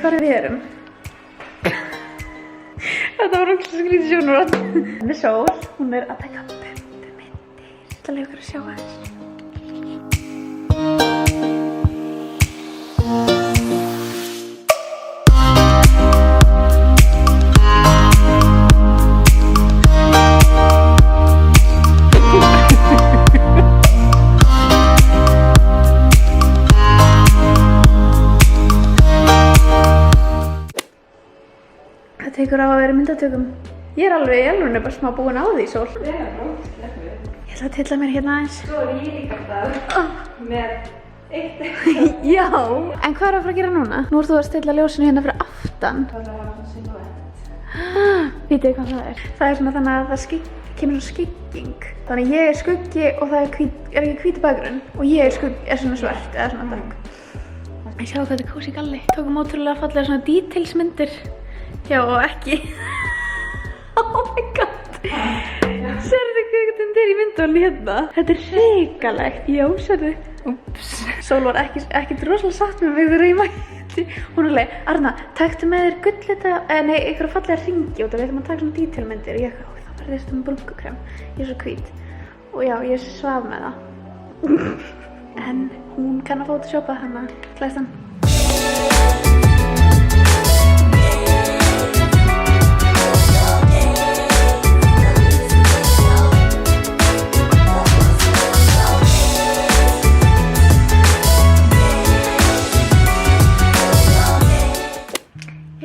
hvar við erum. Þetta var náttúrulega skrítið sjónarhorn. Með Sól, hún að taka bumbumyndir. Það leiði okkur að sjá aðeins. Það tekur á að vera myndatökum. Ég alveg í alveg bara smá búin á því, Sól. Ég ætla að tilla mér hérna aðeins. Svo ég líka það með eitt. Já, en hvað að fara að gera núna? Nú ert þú að stilla ljósinu hérna fyrir aftan. Það var svona silhouette. Vitið þið hvað það er? Það er svona þannig að það kemur svona skygging. Þannig ég er skuggi og það er ekki hvíti bakgrunn og ég er svona svart eða svona dökk. En sjáu hvað þetta er kósí galli. Tókum ótrúlega fallega svona detailsmyndir. Já, og ekki. Oh my god. Sérðu hvað þetta er í myndunni hérna? Þetta er hrikalegt. Já, sérðu. Úps. Sól var ekki rosalega satt með mig þegar ég mætti. Hún alveg, Arna, taktu með þér gullita, nei, einhverja fallega hringi út af við ætlum að taka svona detailmyndir. Og ég, það var reist brúnkukrem. Ég er svo hvít. Og já, ég svaf með það. En hún kann að photoshopa hana, klæstan.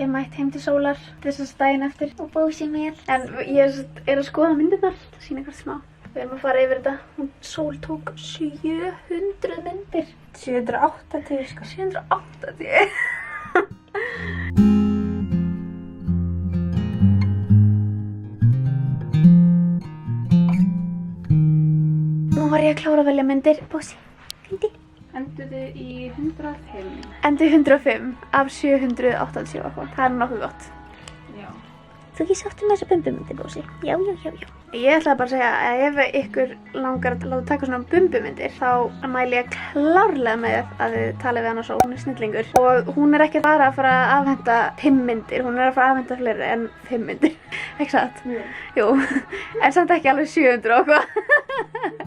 Ég mætti heim til Sólar þess að daginn eftir og bósi mér. En ég er að skoða myndirnar, það sýna eitthvað smá. Við erum að fara yfir þetta. Sól tók 700 myndir. 780 sko. 780. Nú var ég að klára að velja myndir. Bósi, fyndi. Enduðu í 105. Endur 105 af 780 eitthvað. Það er nokkuð gott. Já. Þú ekki sáttu með þessa bumbumyndir, Bósi? Já. Ég ætlaði bara að segja að ef ykkur langar að láta taka svona bumbumyndir þá mæli ég klárlega með að þið talið við hana Sól. Hún er snillingur og hún er ekki bara að fara að afhenda 5 myndir, hún er að fara að afhenda fleiri en 5 myndir. Ekki satt? Jú, en samt ekki alveg 700 og eitthvað.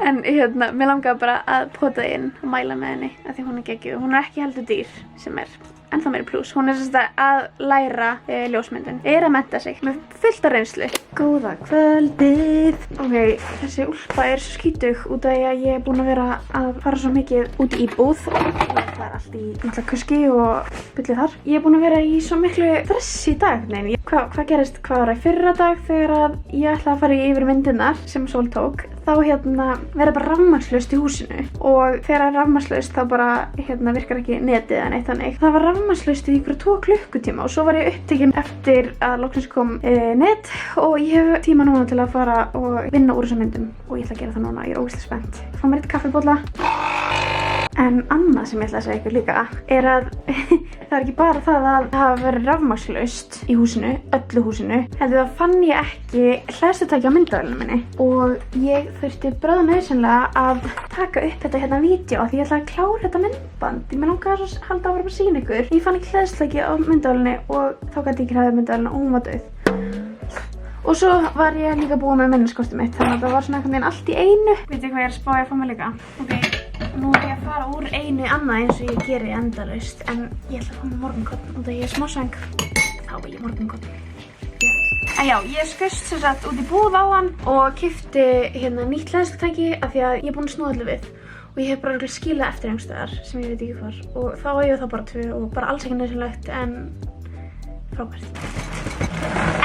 En hérna, mér langaði bara að pota inn og mæla með henni af því hún er geggjuð. Hún er ekki heldur dýr sem er ennþá meiri plús. Hún er sem sagt að læra ljósmyndun, er að mennta sig með fullt af reynslu. Góða kvöldið. Ok, þessi úlpa er svo skítug út af því að ég er búin að vera að fara svo mikið út í búð. Það er allt í náttúrulega kuski og byllið þar. Ég er búin að vera í svo miklu stress í dag. Nei, hvað gerist hvað var í fyrra dag þegar að ég ætlaði að fara yfir myndirnar sem Sól tók. Þá verður bara rafmagnslaust í húsinu og þegar það er rafmagnslaust þá bara virkar ekki netið eða neitt þannig. Það var rafmagnslaust í ykkur 2 klukkutíma og svo var ég upptekinn eftir að loksins kom net og ég hef tíma núna til að fara og vinna úr þessum myndum og ég ætla að gera það núna, ég er ógeðslega spennt. Fá mér eitt kaffibolla. En annað sem ég ætla að segja ykkur líka er að það er ekki bara það að það hafa verið rafmagnslaust í húsinu, öllu húsinu, heldur það fann ég ekki hleðslutæki á myndavélinu minni og ég þurfti bráðnauðsynlega að taka upp þetta hérna vídeo af því ég ætla að klára þetta myndband. Mér langaði að halda áfram að sýna ykkur. Ég fann ekki hleðslutæki á myndavélinu og þá gæti ég ekki hræða myndavélina og hún var dauð. Og svo var ég líka búin með minniskortið mitt, þannig að það var svona einhvern veginn allt í einu. Vitið hvað ég er að spá ég að fá mig líka? Ok, nú er ég að fara úr einu í annað eins og ég geri endalaust, en ég ætla að fá mig morgunkorn út af ég er smá svöng. Þá vil ég morgunkorn. En já, ég skaust sem sagt út í búð á hann og keypti hérna nýtt hleðslutæki af því að ég er búin að snúa allir við. Og ég hef bara örugglega skilað eftir einhverstaðar sem ég veit ekki hvar. Og þá var ég þá bara 2 og bara alls ekki nauðsynlegt en frábært.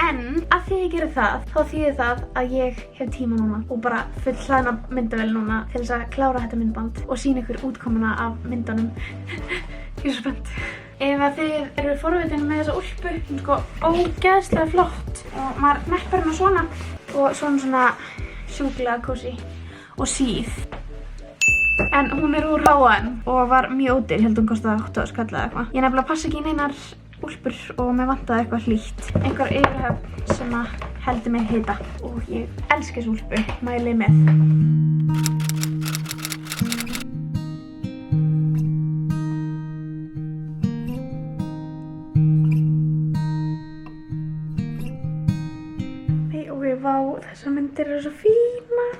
En af því ég gerir það, þá þýðir það að ég hef tíma núna og bara full hlaðna myndavél núna til þess að klára þetta myndband og sýna ykkur útkomuna af myndunum. Ég er svo spennt. Ef að þið eru forvitin með þessa úlpu, hún er sko ógeðslega flott og maður hneppar hana svona og svona sjúklega kósí og síð. En hún er úr H&M og var mjög ódýr, held hún kostaði 8 skall eða eitthvað. Ég nefnilega passa ekki í neinar úlpur og mér vantaði eitthvað hlýtt. Einhver yfirhöfn sem að heldur mig hita og ég elska þessu úlpu, mæli með. myndir eru svo fínar.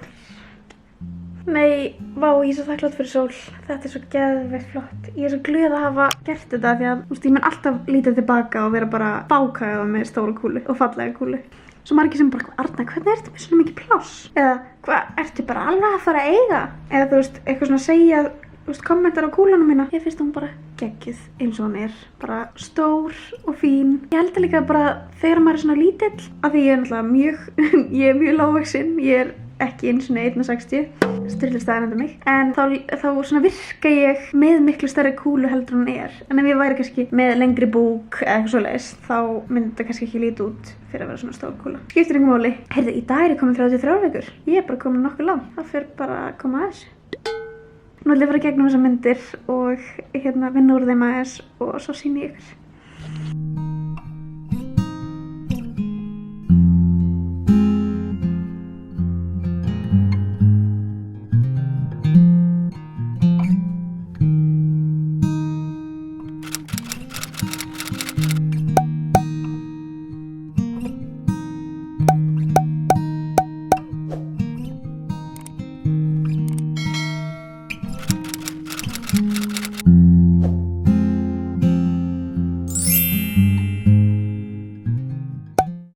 Nei, vá, ég er svo þakklátt fyrir sól. Þetta er svo geðveikt flott. Ég er svo glöð að hafa gert þetta því að, þú veist, ég mun alltaf lítið tilbaka og vera bara bákaða með stóra kúlu og fallega kúlu. Svo margir sem bara, Arna, hvernig ertu með svona mikið pláss? Eða, hvað, ertu bara alveg að fara að eiga? Eða, þú veist, eitthvað svona að segja, þú veist, kommentar á kúlunum mína. Ég finnst hún bara geggjuð eins og hún er. Bara stór og fín. Ég held líka bara þegar maður er svona lítill, af því ég er náttúrulega ég er mjög lágvaxin, ég er ekki eins og 1,60, styrlist það ennandi mig, en þá svona virka ég með miklu stærri kúlu heldur hún er. En ef ég væri kannski með lengri búk eða eitthvað svoleiðis, þá myndi þetta kannski ekki líta út fyrir að vera svona stór kúla. Skiptir engu máli. Heyrðu, í dag er ég komin 33 vikur. Ég er bara komin nokkuð langt. Það fyrir bara að koma að þessu. Nú ætlum ég að fara gegnum þessar myndir og vinna úr þeim aðeins og svo sýni ég ykkur.